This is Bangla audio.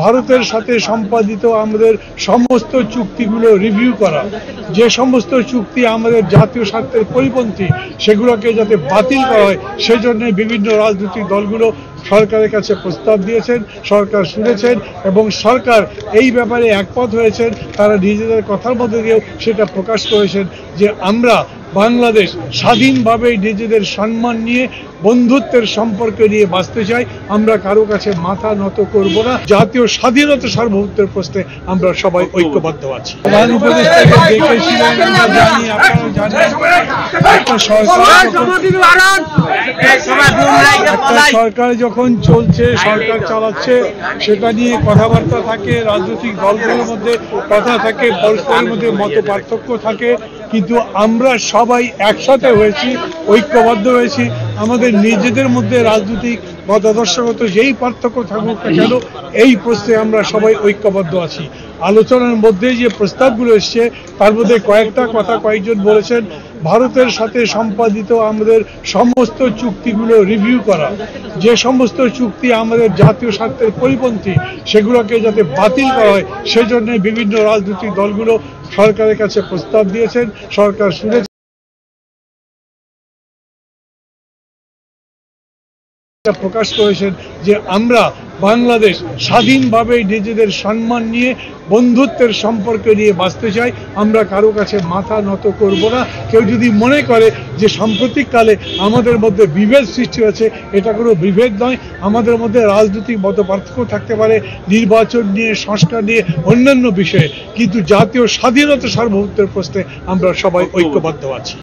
ভারতের সাথে সম্পাদিত আমাদের সমস্ত চুক্তিগুলো রিভিউ করা, যে সমস্ত চুক্তি আমাদের জাতীয় স্বার্থের পরিপন্থী সেগুলোকে যাতে বাতিল করা হয় সেজন্য বিভিন্ন রাজনৈতিক দলগুলো সরকারের কাছে প্রস্তাব দিয়েছেন, সরকার শুনেছেন এবং সরকার এই ব্যাপারে একমত হয়েছেন। তারা নিজেদের কথার মধ্যে দিয়েও সেটা প্রকাশ করেছেন যে আমরা বাংলাদেশ স্বাধীনভাবে নিজেদের সম্মান নিয়ে বন্ধুত্বের সম্পর্ক নিয়ে বাঁচতে চাই। আমরা কারো কাছে মাথা নত করব না। জাতীয় স্বাধীনতা সার্বভৌমত্বের প্রশ্নে আমরা সবাই ঐক্যবদ্ধ আছি। প্রধান উপদেষ্টাকে দেখেছিলেন, আমরা জানি, আপনারা জানেন, একটা সরকার যখন চলছে, সরকার চালাচ্ছে, সেটা নিয়ে কথাবার্তা থাকে, রাজনৈতিক দলগুলোর মধ্যে কথা থাকে, পরস্পরের মধ্যে মত পার্থক্য থাকে, কিন্তু আমরা সবাই একসাথে হয়েছি, ঐক্যবদ্ধ হয়েছি। আমাদের নিজেদের মধ্যে রাজনৈতিক মতাদর্শগত যেই পার্থক্য থাকুক না কেন, এই প্রশ্নে আমরা সবাই ঐক্যবদ্ধ আছি। আলোচনার মধ্যে যে প্রস্তাবগুলো এসছে তার মধ্যে কয়েকটা কথা কয়েকজন বলেছেন, ভারতের সাথে সম্পাদিত আমাদের সমস্ত চুক্তিগুলো রিভিউ করা, যে সমস্ত চুক্তি আমাদের জাতীয় স্বার্থের পরিপন্থী সেগুলোকে যাতে বাতিল করা হয় সেজন্য বিভিন্ন রাজনৈতিক দলগুলো সরকারের কাছে প্রস্তাব দিয়েছেন, সরকার শুনেছেন, প্রকাশ করেছেন যে আমরা বাংলাদেশ স্বাধীনভাবে নিজেদের সম্মান নিয়ে বন্ধুত্বের সম্পর্ক নিয়ে বাঁচতে চাই। আমরা কারো কাছে মাথা নত করব না। কেউ যদি মনে করে যে সাম্প্রতিককালে আমাদের মধ্যে বিভেদ সৃষ্টি হয়েছে, এটা কোনো বিভেদ নয়। আমাদের মধ্যে রাজনৈতিক মতপার্থক্য থাকতে পারে নির্বাচন নিয়ে, সংস্কার নিয়ে, অন্যান্য বিষয়ে, কিন্তু জাতীয় স্বাধীনতা সার্বভৌমত্বের প্রশ্নে আমরা সবাই ঐক্যবদ্ধ আছি।